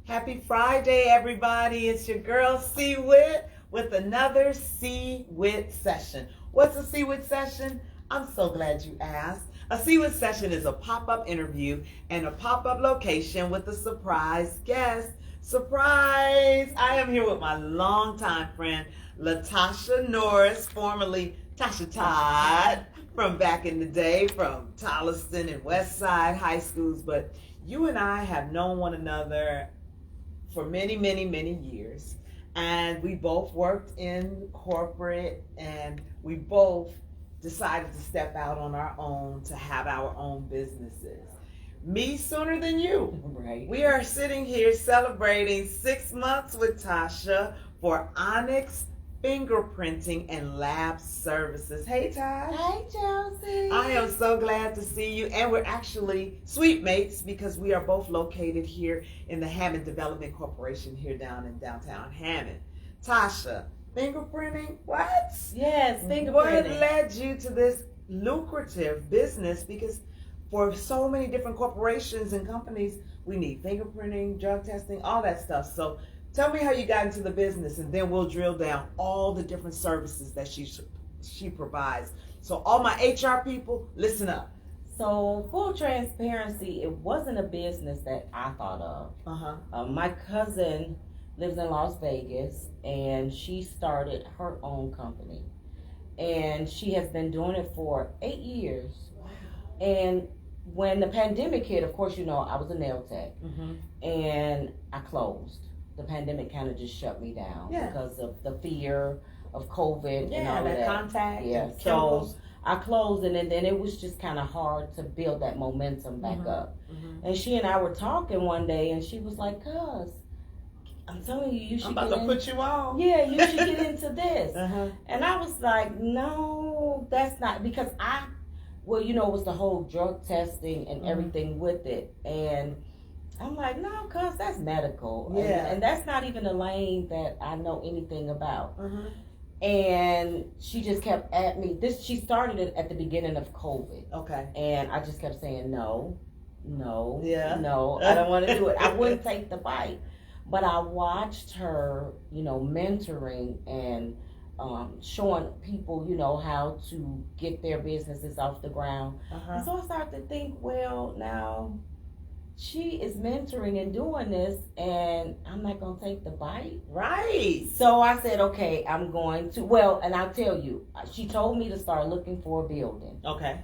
Happy Friday, everybody. It's your girl, C-WHITT, with another C-WHITT session. What's a C-WHITT session? I'm so glad you asked. A C-WHITT session is a pop-up interview and a pop-up location with a surprise guest. Surprise! I am here with my longtime friend, LaTasha Norris, formerly Tasha Todd, from back in the day, from Tolliston and Westside high schools. But you and I have known one another for many, many, many years. And we both worked in corporate, and we both decided to step out on our own to have our own businesses. Me sooner than you. Right. We are sitting here celebrating 6 months with Tasha for Onyx Fingerprinting and Lab Services. Hey, Todd. Hey, Chelsea. I am so glad to see you. And we're actually sweet mates because we are both located here in the Hammond Development Corporation here down in downtown Hammond. Tasha, fingerprinting? What? Yes, fingerprinting. What led you to this lucrative business? Because for so many different corporations and companies, we need fingerprinting, drug testing, all that stuff. So tell me how you got into the business, and then we'll drill down all the different services that she provides. So all my HR people, listen up. So, full transparency, it wasn't a business that I thought of. My cousin lives in Las Vegas, and she started her own company. And she has been doing it for 8 years. Wow. And when the pandemic hit, of course, you know, I was a nail tech, and I closed. The pandemic kind of just shut me down because of the fear of COVID and all that that. contact. Yeah, so I closed, and then it was just kind of hard to build that momentum back up. And she and I were talking one day, and she was like, "Cuz, I'm telling you, you should I'm about to put you on. Yeah, you should get into this." And I was like, "No, that's not," because well, you know, it was the whole drug testing and everything with it, and I'm like, no, cuz that's medical. And that's not even a lane that I know anything about. And she just kept at me. She started it at the beginning of COVID. Okay. And I just kept saying, no, no, Yeah. no, I don't want to do it. I wouldn't take the bite. But I watched her, you know, mentoring and showing people, you know, how to get their businesses off the ground. And so I started to think, well, now she is mentoring and doing this, and I'm not going to take the bite. Right. So I said, okay, I'm going to. Well, and I'll tell you, she told me to start looking for a building. Okay.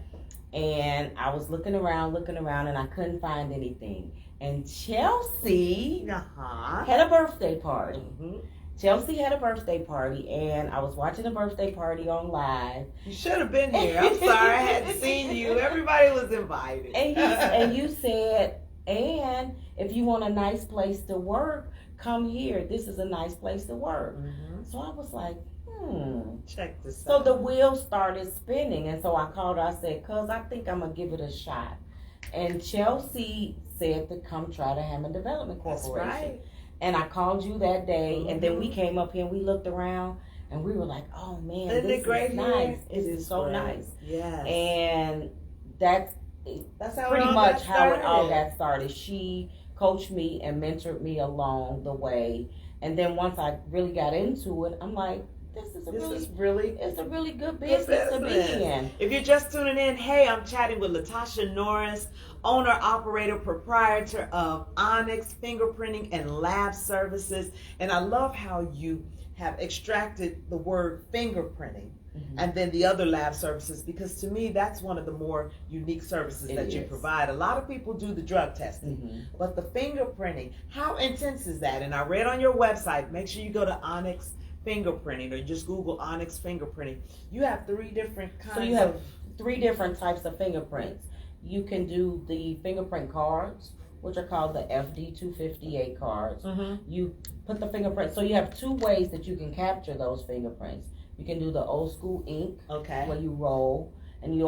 And I was looking around, and I couldn't find anything. And Chelsea had a birthday party. Chelsea had a birthday party, and I was watching a birthday party on live. You should have been here. I'm sorry I hadn't seen you. Everybody was invited. And you said, and if you want a nice place to work, come here. This is a nice place to work. So I was like, check this out. So the wheels started spinning, and so I called her. I said, cuz I think I'm going to give it a shot. And Chelsea said to come try the Hammond Development Corporation. That's right. And I called you that day, and then we came up here and we looked around, and we were like, oh man, Isn't this it great is nice. It is so great. nice. Yes. And that's how pretty much how it all got started. She coached me and mentored me along the way. And then once I really got into it, I'm like, it's a really good business to be in. If you're just tuning in, hey, I'm chatting with LaTasha Norris, owner, operator, proprietor of Onyx Fingerprinting and Lab Services. And I love how you have extracted the word fingerprinting and then the other lab services, because to me, that's one of the more unique services that you provide. A lot of people do the drug testing, but the fingerprinting, how intense is that? And I read on your website, make sure you go to Onyx Fingerprinting, or just Google Onyx Fingerprinting. You have 3 different kinds. So you have 3 different types of fingerprints. You can do the fingerprint cards, which are called the FD 258 cards. You put the fingerprint. So you have 2 ways that you can capture those fingerprints. You can do the old school ink, where you roll, and we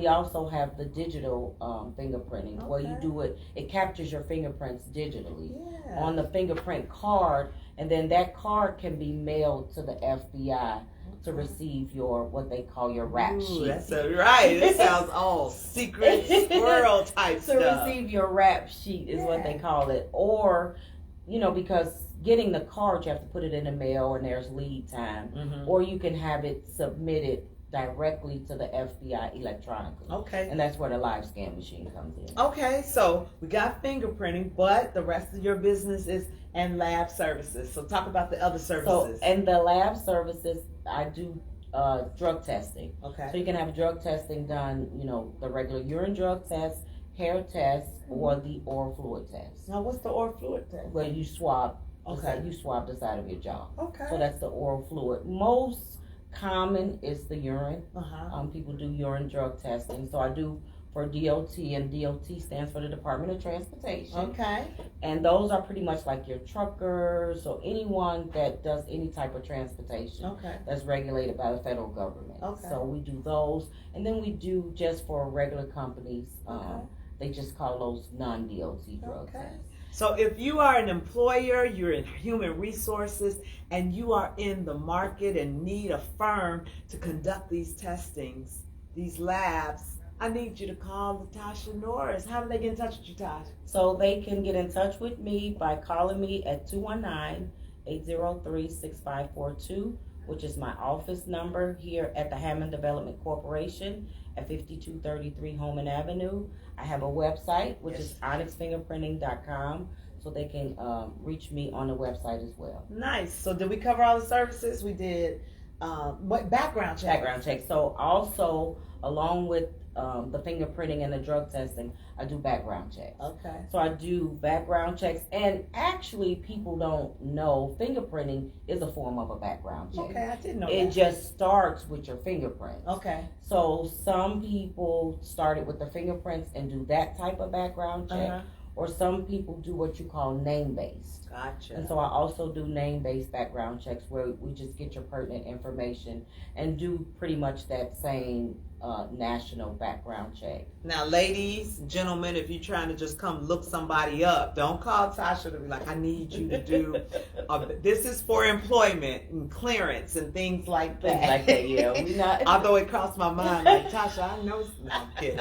also have the digital fingerprinting, where you do it. It captures your fingerprints digitally on the fingerprint card. And then that card can be mailed to the FBI to receive your, what they call your rap sheet. That's right. It sounds all secret squirrel type to stuff. receive your rap sheet is what they call it. Or because getting the card, you have to put it in the mail and there's lead time. Mm-hmm. Or you can have it submitted directly to the FBI electronically. Okay. And that's where the live scan machine comes in. Okay, so we got fingerprinting, but the rest of your business is and lab services. So talk about the other services. So, and the lab services, I do drug testing. Okay. So you can have drug testing done, the regular urine drug test, hair test, or the oral fluid test. Now, what's the oral fluid test? Where you swab. Okay. You swab the side of your jaw. Okay. So that's the oral fluid. Most common is the urine. Uh-huh. People do urine drug testing. So I do for DOT, and DOT stands for the Department of Transportation. Okay. And those are pretty much like your truckers or anyone that does any type of transportation. Okay. That's regulated by the federal government. Okay. So we do those. And then we do just for regular companies. Okay. They just call those non-DOT drug Okay. tests. So if you are an employer, you're in human resources, and you are in the market and need a firm to conduct these testings, these labs, I need you to call Latasha Norris. How do they get in touch with you, Tasha? So they can get in touch with me by calling me at 219-803-6542, which is my office number here at the Hammond Development Corporation at 5233 Holman Avenue. I have a website, which is onyxfingerprinting.com, so they can reach me on the website as well. Nice. So did we cover all the services? We did what background check? Background check. So also, along with the fingerprinting and the drug testing, I do background checks. Okay. So I do background checks, and actually people don't know fingerprinting is a form of a background check. Okay, I didn't know It that. just starts with your fingerprints. Okay. So some people started with the fingerprints and do that type of background check, Uh-huh. or some people do what you call name-based. Gotcha. And so I also do name-based background checks where we just get your pertinent information and do pretty much that same national background check. Now, ladies, gentlemen, if you're trying to just come look somebody up, don't call Tasha to be like, I need you to do, this is for employment and clearance and things like that. Things like that, yeah. We not... Although it crossed my mind, like, Tasha, I know, no, I'm kidding.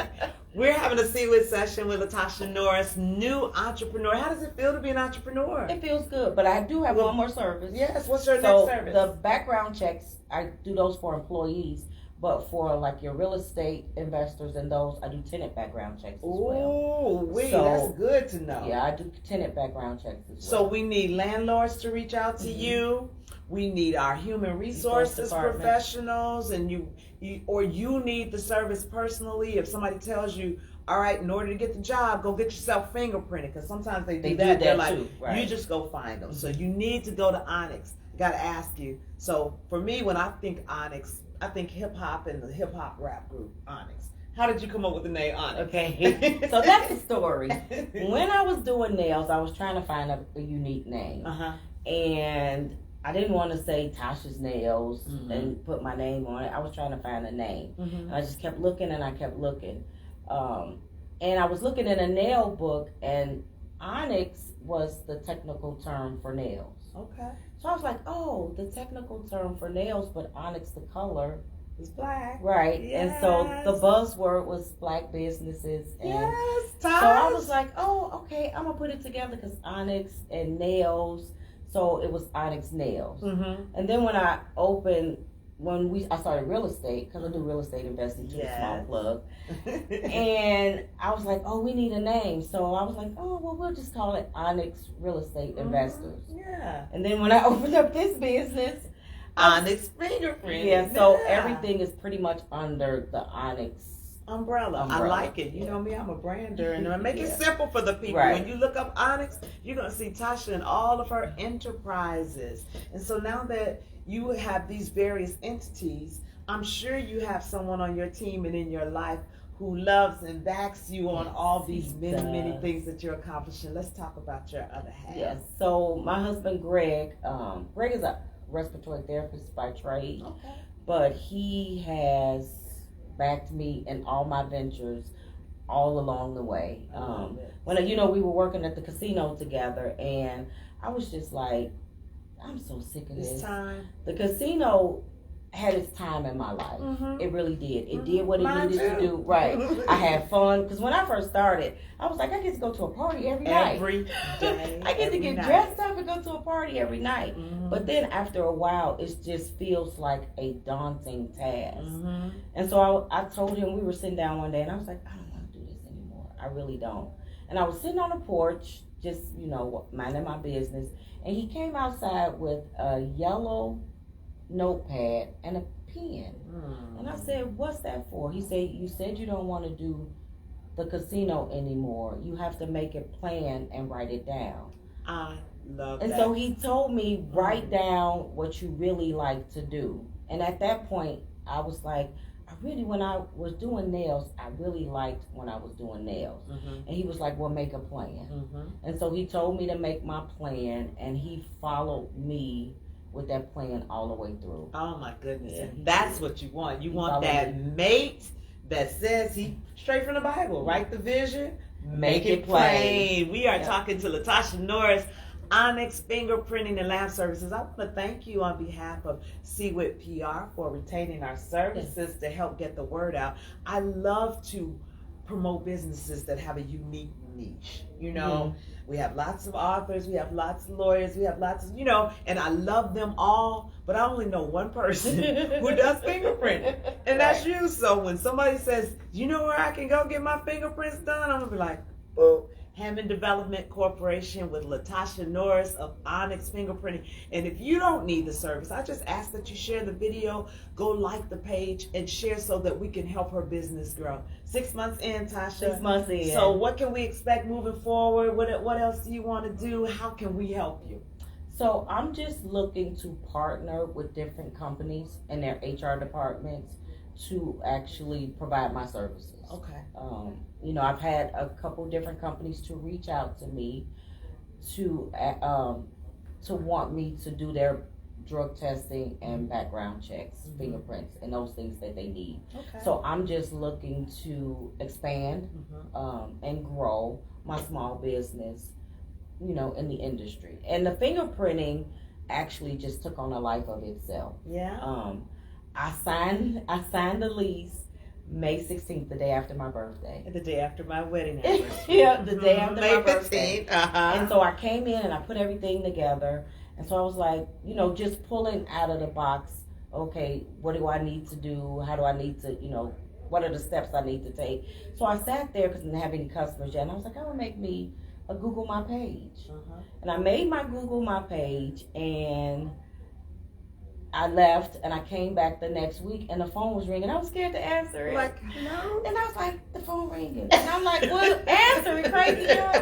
We're having a CWIT session with Latasha Norris, new entrepreneur. How does it feel to be an entrepreneur? It feels good, but I do have one more service. Yes, what's your So next service? the background checks, I do those for employees, but for like your real estate investors and those, I do tenant background checks as well. Ooh, So, that's good to know. Yeah, I do tenant background checks as So well. we need landlords to reach out to you. We need our human resources department. professionals, and you need the service personally. If somebody tells you, all right, in order to get the job, go get yourself fingerprinted, because sometimes they do that. They're like, too, right. you just go find them. So you need to go to Onyx. Got to ask you. So for me, when I think Onyx, I think hip hop and the hip hop rap group Onyx. How did you come up with the name Onyx? Okay, so that's the story. When I was doing nails, I was trying to find a unique name. Uh-huh. And I didn't want to say Tasha's Nails Mhm. and put my name on it. I was trying to find a name. Mm-hmm. And I just kept looking and I kept looking. And I was looking in a nail book, and Onyx was the technical term for nails. Okay. So I was like, oh, the technical term for nails, but onyx the color. It's black. Right. And so Yes. the buzzword was black businesses. And Yes, so I was like, oh, okay, I'm going to put it together because onyx and nails. So it was Onyx Nails. Mm-hmm. And then when I started real estate, because I do real estate investing too, Yes. small plug. And I was like, oh, we need a name. So I was like, oh, well, we'll just call it Onyx Real Estate Investors. Yeah. And then when I opened up this business, Onyx fingerprint. yeah, so everything is pretty much under the Onyx umbrella. I like it. You know me, I'm a brander, and I make it Yeah. simple for the people. Right. When you look up Onyx, you're gonna see Tasha and all of her enterprises. And so now that you have these various entities, I'm sure you have someone on your team and in your life who loves and backs you on all these He many does. things that you're accomplishing. Let's talk about your other half. Yes. So my husband Greg, Greg is a respiratory therapist by trade, Okay. but he has backed me in all my ventures all along the way. When we were working at the casino together, and I was just like, I'm so sick of It's this. time. The casino had its time in my life. Mhm. It really did. It Mhm. did what it Mine needed to too. do. Right. I had fun because when I first started, I was like, I get to go to a party every night. Every day. I get to every get night. dressed up and go to a party every night. Mhm. But then after a while, it just feels like a daunting task. Mhm. And so I told him, we were sitting down one day, and I was like, I don't want to do this anymore. I really don't. And I was sitting on the porch, just, minding my business. And he came outside with a yellow notepad and a pen. And I said, what's that for? He said, you said you don't want to do the casino anymore. You have to make a plan and write it down. I love And that. so he told me, write down what you really like to do. And at that point, I was like, when I was doing nails, I really liked when I was doing nails. Mhm. And he was like, well, make a plan. Mhm. And so he told me to make my plan, and he followed me with that plan all the way through. Oh my goodness. Yeah. That's what you want. You He want followed that me. mate that says he straight from the Bible. Write the vision, Make it plain. We are Yeah. talking to Latasha Norris, Onyx Fingerprinting and Lab Services. I want to thank you on behalf of CWIT PR for retaining our services to help get the word out. I love to promote businesses that have a unique niche. We have lots of authors, we have lots of lawyers, we have lots of, and I love them all, but I only know one person who does fingerprinting, and that's you. So when somebody says, you know where I can go get my fingerprints done, I'm gonna be like, boop. Hammond Development Corporation with Latasha Norris of Onyx Fingerprinting. And if you don't need the service, I just ask that you share the video, go like the page, and share so that we can help her business grow. 6 months in, Tasha. 6 months in. So what can we expect moving forward? What else do you want to do? How can we help you? So I'm just looking to partner with different companies and their HR departments to actually provide my services. Okay. I've had a couple different companies to reach out to me to want me to do their drug testing and background checks, fingerprints, and those things that they need. Okay. So I'm just looking to expand and grow my small business, in the industry. And the fingerprinting actually just took on a life of itself. Yeah. I signed the lease May 16th, the day after my birthday. The day after my wedding anniversary. Yeah, the day after May my birthday. 15th. And so I came in and I put everything together. And so I was like, just pulling out of the box, okay, what do I need to do? How do I need to, what are the steps I need to take? So I sat there because I didn't have any customers yet. And I was like, I'm going to make me a Google My Page. And I made my Google My Page, and I left, and I came back the next week, and the phone was ringing. I was scared to answer it. Like, hello? And I was like, the phone ringing. And I'm like, well, answer it, crazy girl.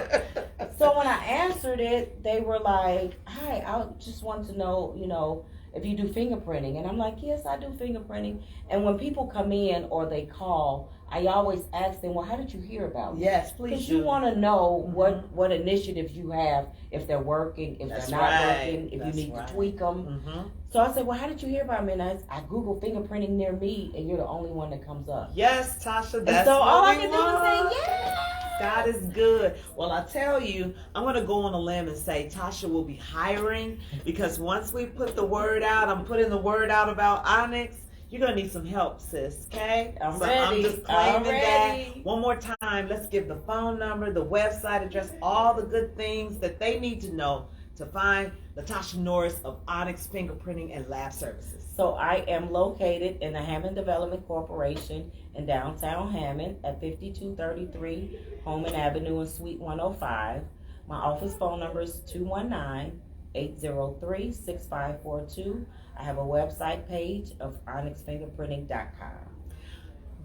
So when I answered it, they were like, hi, I just want to know, if you do fingerprinting. And I'm like, yes, I do fingerprinting. And when people come in or they call, I always ask them, well, how did you hear about me? Yes, please. Because you want to know what initiatives you have, if they're working, if That's they're not right. working, if That's you need right. to tweak them. So I said, well, how did you hear about me? And I Googled fingerprinting near me, and you're the only one that comes up. Yes, Tasha, And that's so what all I we can do want. is say, yeah. God is good. Well, I tell you, I'm going to go on a limb and say Tasha will be hiring, because once we put the word out, I'm putting the word out about Onyx, you're going to need some help, sis, okay? I'm so ready. I'm just claiming I'm ready. that. One more time, let's give the phone number, the website address, all the good things that they need to know to find Latasha Norris of Onyx Fingerprinting and Lab Services. So I am located in the Hammond Development Corporation in downtown Hammond at 5233 Holman Avenue in Suite 105. My office phone number is 219-803-6542. I have a website page of onyxfingerprinting.com.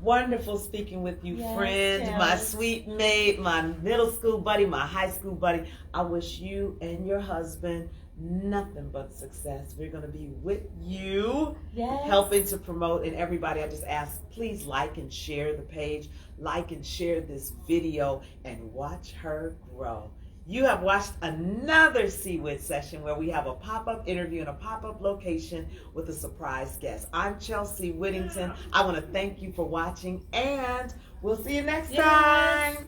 Wonderful speaking with you, Yes, friend, yes. my sweet mate, my middle school buddy, my high school buddy. I wish you and your husband nothing but success. We're going to be with you, Yes. helping to promote. And everybody, I just ask, please like and share the page, like and share this video, and watch her grow. You have watched another CWIT session where we have a pop-up interview in a pop-up location with a surprise guest. I'm Chelsea Whittington. I want to thank you for watching, and we'll see you next Yes. time.